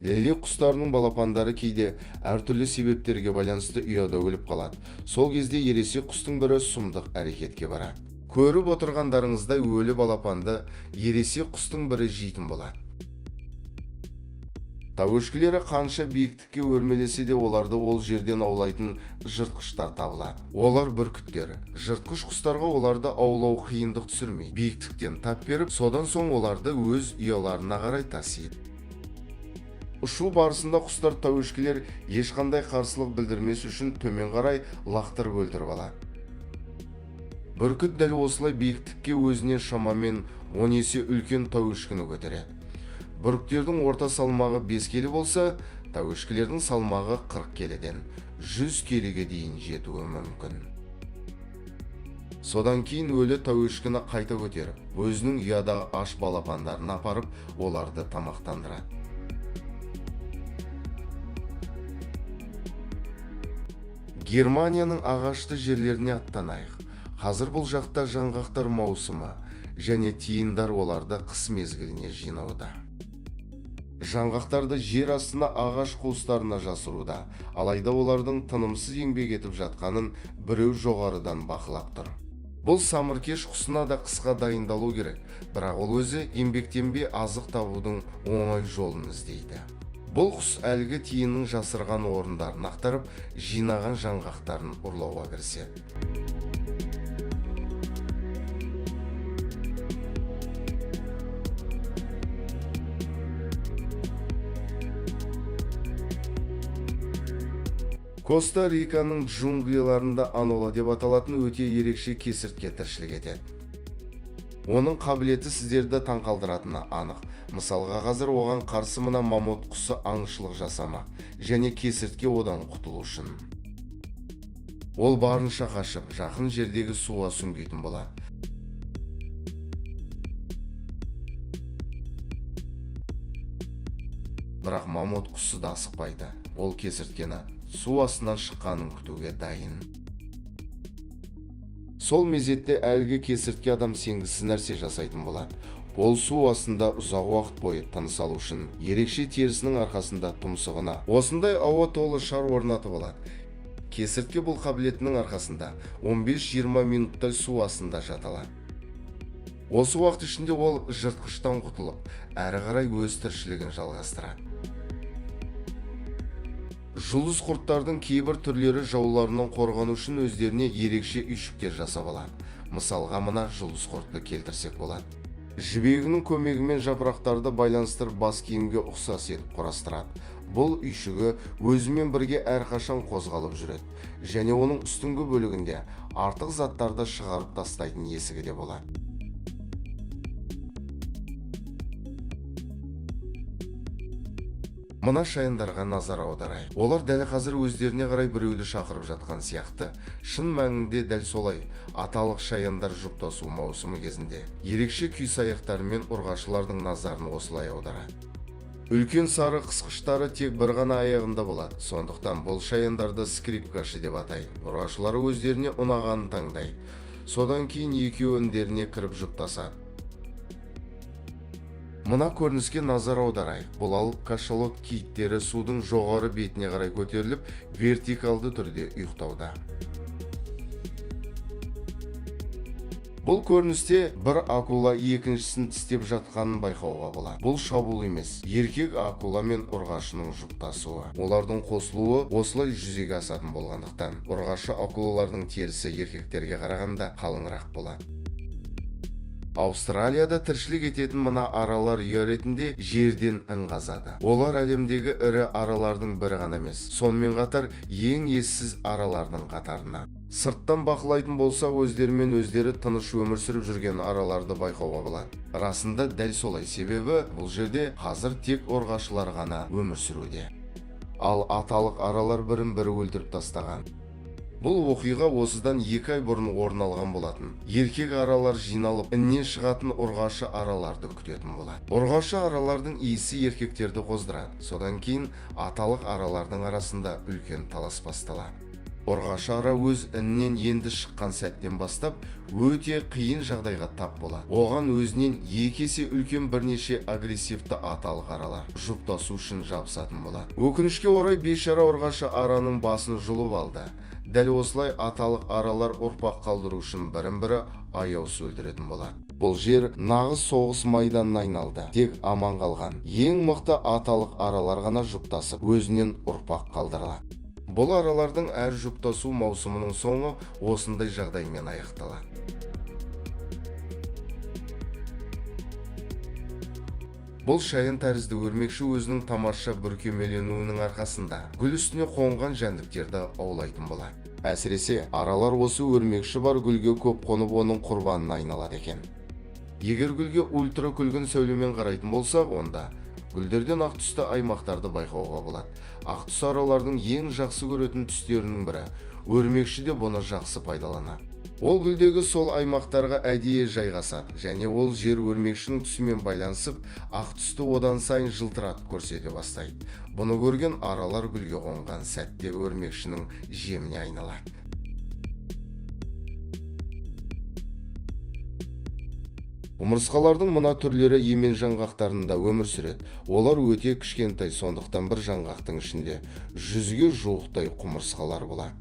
Лелек құстарының балапандары кейде әртүрлі себептерге байланысты ұяда өліп қалады. Сол кезде ересек құстың бірі сұмдық әрекетке барады. Көріп отырғандарыңыздай өлі балапанды ересек құстың бірі жейтін болады. Тәуешкілері қанша биіктікке өрмелесе де оларды ол жерден аулайтын жыртқыштар табылады. Олар бүркіттер. Жыртқыш құстарға оларды аулау қиындық түсірмей, биіктіктен тап беріп, содан соң оларды өз ұяларына қарай тасиды. Ұшу барысында құстар тәуешкілер ешқандай қарсылық білдірмес үшін төмен қарай лақтырып өлтіріп алады. Бүркіт дәл осылай биіктікке өзінен шамамен 10 есе үлкен тәуешкіні көтереді. Бүріктердің орта салмағы 5 келі болса, тәуешкілердің салмағы 40 келіден 100 келіге дейін жетуі мүмкін. Содан кейін өлі тәуешкіні қайта көтеріп, өзінің ұядағы аш балапандарын апарып, оларды тамақтандырады. Германияның ағашты жерлеріне аттанайық. Қазір бұл жақта жаңғақтар маусымы және тиындар оларды қыс мезгіліне жинауда. Жаңғақтарды жер астына ағаш қуыстарына жасыруда, алайда олардың тынымсыз еңбек етіп жатқанын біреу жоғарыдан бақылап тұр. Бұл самыркеш құсына да қысқа дайындалу керек, бірақ ол өзі еңбектенбей азық табудың оңай жолын іздейді. Бұл құс әлгі тиынның жасырған орындарын ақтарып, жинаған жаңғақтарын ұрлауға кіріседі. Коста-Риканың джунглиларында анола деп аталатын өте ерекше кесіртке тіршілік етеді. Оның қабілеті сіздерді таңқалдыратыны анық. Мысалға қазір оған қарсы мына мамот құсы аңшылық жасамақ және кесіртке одан құтылу үшін. Ол барынша қашып, жақын жердегі суға сүңгитін болады. Бірақ мамот құсы да асықпайды. Ол кесірткені су астынан шыққанын күтуге дайын. Сол мезетте әлгі кесіртке адам сенгісіз нәрсе жасайтын болады. Ол су астында ұзақ уақыт бойы тыныс алу үшін ерекше терісінің арқасында тұмсығына осындай ауа толы шар орнатып алады. Кесіртке бұл қабілетінің арқасында 15-20 минуттай су астында жата алады. Осы уақыт ішінде ол жыртқыштан құтылып, әрі қарай өз тіршілігін жалғастырады. Жұлдыз құрттардың кейбір түрлері жауларынан қорғану үшін өздеріне ерекше үйшіктер жасап алады. Мысалға мына жұлдыз құртты келтірсек болады. Жібегінің көмегімен жапырақтарды байланыстырып бас киімге ұқсас етіп құрастырады. Бұл үйшігі өзімен бірге әрқашан қозғалып жүреді және оның үстіңгі бөлігінде артық заттарды шығарып тастайтын есігі де болады. Мына шайындарға назар аударайық. Олар дәл қазір өздеріне қарай біреуді шақырып жатқан сияқты. Шын мәнінде дәл солай. Аталық шаяндар жұптасу маусымы кезінде ерекше күй саяқтарымен ұрғашылардың назарын осылай аударады. Үлкен сары қысқыштары тек бір ғана аяғында болады. Сондықтан бұл шаяндарды скрипкашы деп атайды. Ұрғашылары өздеріне ұнағанын таңдайды. Содан кейін екеуі үндеріне кіріп жұптасады. Мына көрініске назар аударайық. Бұл алып кашалот киттері судың жоғары бетіне қарай көтеріліп, вертикалды түрде ұйықтауда. Бұл көріністе бір акула екіншісін тістеп жатқанын байқауға болады. Бұл шабуыл емес, еркек акула мен ұрғашының жұптасуы. Олардың қосылуы осылай жүзеге асатын болғандықтан, ұрғашы акулалардың терісі еркектерге қарағанда қалыңырақ болады. Аустралияда тіршілік ететін мына аралар ұя ретінде жерден ін қазады. Олар әлемдегі ірі аралардың бірі ғана емес, сонымен қатар ең ессіз аралардың қатарына. Сырттан бақылайтын болсақ, өздерімен өздері тыныш өмір сүріп жүрген араларды байқауға болады. Расында дәл солай, себебі бұл жерде қазір тек ұрғашылар ғана өмір сүруде. Ал аталық аралар бірін-бірі өлтіріп тастаған. Бұл оқиға осыдан 2 ай бұрын орын алған болатын. Еркек аралар жиналып, іннен шығатын ұрғашы араларды күтетін болады. Ұрғашы аралардың иісі еркектерді қоздырады. Содан кейін аталық аралардың арасында үлкен талас басталады. Ұрғашы ара өз інінен енді шыққан сәттен бастап өте қиын жағдайға тап болады. Оған өзінен екі есе үлкен бірнеше агрессивті аталық аралар жұптасу үшін жабысатын болады. Өкінішке орай бейшара ұрғашы араның басын жұлып алды. Дәл осылай аталық аралар ұрпақ қалдыру үшін бірін-бірі аяусыз өлтіретін болады. Бұл жер нағыз соғыс майданына айналды. Тек аман қалған ең мықты аталық аралар ғана жұптасып, өзінен ұрпақ қалдырылады. Бұл аралардың әр жұптасу маусымының соңы осындай жағдаймен аяқталады. Бұл шаян тәрізді өрмекші өзінің тамаша бүркемеленуінің арқасында гүл үстіне қонған жәндіктерді аулайтын болады. Әсіресе аралар осы өрмекші бар гүлге көп қонып, оның құрбанына айналады екен. Егер гүлге ультра күлгін сәулемен қарайтын болсақ, онда гүлдерден ақ түсті аймақтарды байқауға болады. Ақ түс аралардың ең жақсы көретін түстерінің бірі. Өрмекші де бұны жақсы пайдаланады. Ол гүлдегі сол аймақтарға әдейі жайғасады, және ол жер өрмекшінің түсімен байланысып, ақ түсті одан сайын жылтыратып көрсете бастайды. Бұны көрген аралар гүлге қонған сәтте өрмекшінің жеміне айналады. Құмырсқалардың мына түрлері емен жаңғақтарында өмір сүреді. Олар өте кішкентай, сондықтан бір жаңғақтың ішінде 100-ге жуықтай құмырсқалар болады.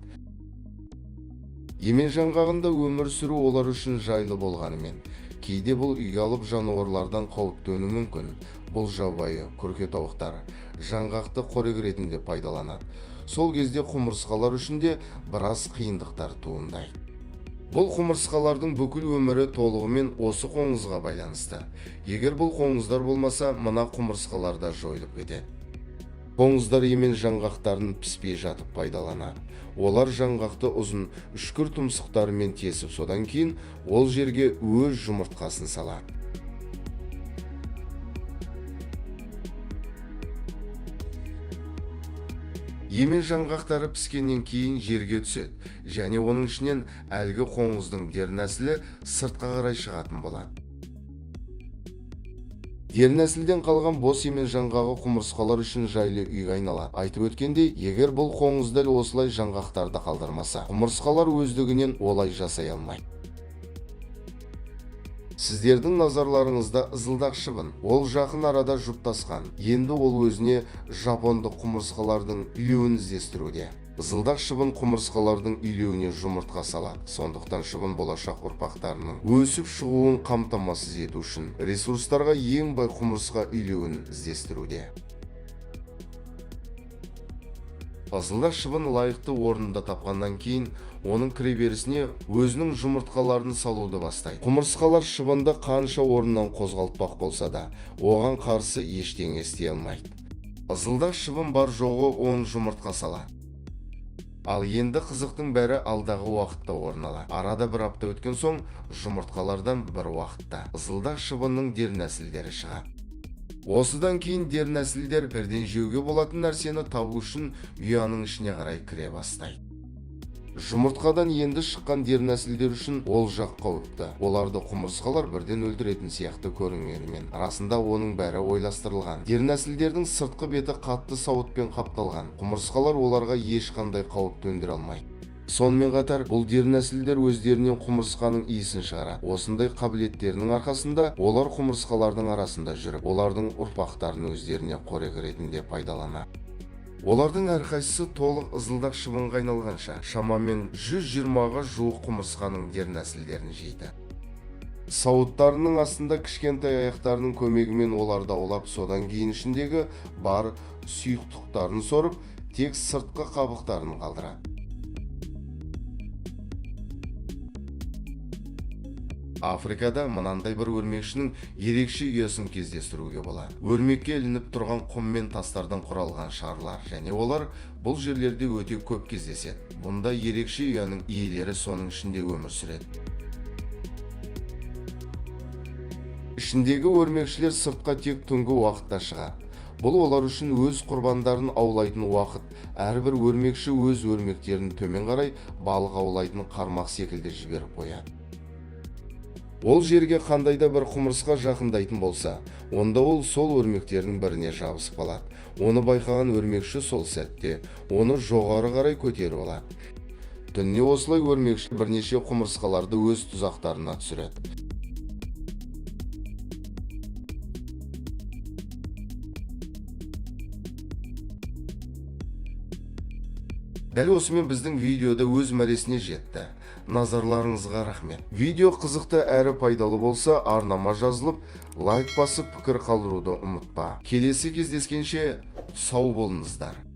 Емен жаңғағында өмір сүру олар үшін жайлы болғанымен, кейде бұл ұялып жануарлардан қауіптенуі мүмкін. Бұл жабайы күркетауықтар жаңғақты қорек ретінде пайдаланады. Сол кезде құмырсқалар үшін де біраз қиындықтар туындайды. Бұл құмырсқалардың бүкіл өмірі толығымен осы қоңызға байланысты. Егер бұл қоңыздар болмаса, мына құмырсқалар да жойылып кетеді. Қоңыздар емен жаңғақтарын піспей жатып пайдаланады. Олар жаңғақты ұзын үшкір тұмсықтарымен тесіп, содан кейін ол жерге өз жұмыртқасын салады. Емен жаңғақтары піскеннен кейін жерге түседі, және оның ішінен әлгі қоңыздың дернәсілі сыртқа қарай шығатын болады. Дернәсілден қалған бос емен жаңғағы құмырсқалар үшін жайлы үйге айналады. Айтып өткендей, егер бұл қоңыздар осылай жаңғақтарды қалдырмаса, құмырсқалар өздігінен олай жасай алмайды. Сіздердің назарларыңызда ызылдақ шыбын. Ол жақын арада жұптасқан. Енді ол өзіне жапондық құмырсқалардың үйлеуін іздестіруде. Ызылдақ шыбын құмырсқалардың үйлеуіне жұмыртқа салады. Сондықтан шыбын болашақ ұрпақтарының өсіп шығуын қамтамасыз ету үшін ресурстарға ең бай құмырсқа үйлеуін іздестіруде. Ызылдақ шыбын лайықты орнында тапқаннан кейін, оның кіреберісіне өзінің жұмыртқаларын салуды бастайды. Құмырсқалар шыбынды қанша орнынан қозғалтпақ болса да, оған қарсы ештеңе істей алмайды. Ызылдақ шыбын бар жоғы 10 жұмыртқа салады. Ал енді қызықтың бәрі алдағы уақытта орын алады. Арада бір апта өткен соң, жұмыртқалардан бір уақытта ызылдақ шыбынның дернәсілдері шығады. Осыдан кейін дернәсілдер бірден жеуге болатын нәрсені табу үшін ұяның ішіне қарай кіре бастайды. Жұмыртқадан енді шыққан дернәсілдер үшін ол жақ қауіпті. Оларды құмырсқалар бірден өлтіретін сияқты көрінгенімен, расында оның бәрі ойластырылған. Дернәсілдердің сыртқы беті қатты сауытпен қапталған. Құмырсқалар оларға ешқандай қауіп төндіре алмайды. Сонымен қатар, бұл дернәсілдер өздерінен құмырсқаның иісін шығарады. Осындай қабілеттерінің арқасында олар құмырсқалардың арасында жүріп, олардың ұрпақтарын өздеріне қорек ретінде пайдаланады. Олардың әрқайсысы толық ызылдақ шыбынға айналғанша шамамен 120-ға жуық құмырсқаның дернәсілдерін жейді. Сауыттарының астында кішкентай аяқтарының көмегімен оларды аулап, содан кейін ішіндегі бар сұйықтықтарын сорып, тек сыртқы қабықтарын қалдырады. Африкада мынандай бір өрмекшінің ерекше ұясын кездестіруге болады. Өрмекке ілініп тұрған құм мен тастардан құралған шарлар, және олар бұл жерлерде өте көп кездеседі. Бұнда ерекше ұяның иелері соның ішінде өмір сүреді. Ішіндегі өрмекшілер сыртқа тек түнгі уақытта шығады. Бұл олар үшін өз құрбандарын аулайтын уақыт. Әрбір өрмекші өз өрмектерін төмен қарай балық аулайтын қармақ секілді жіберіп қояды. Ол жерге қандайда бір құмырсқа жақындайтын болса, онда ол сол өрмектердің біріне жабысып қалады. Оны байқаған өрмекші сол сәтте оны жоғары қарай көтеріп алады. Түнде осылай өрмекші бірнеше құмырсқаларды өз тұзақтарына түсіреді. Дәл осымен біздің видеода өз мәресіне жетті. Назарларыңызға рахмет. Видео қызықты әрі пайдалы болса, арнама жазылып, лайк басып пікір қалдыруды ұмытпа. Келесі кездескенше сау болыңыздар.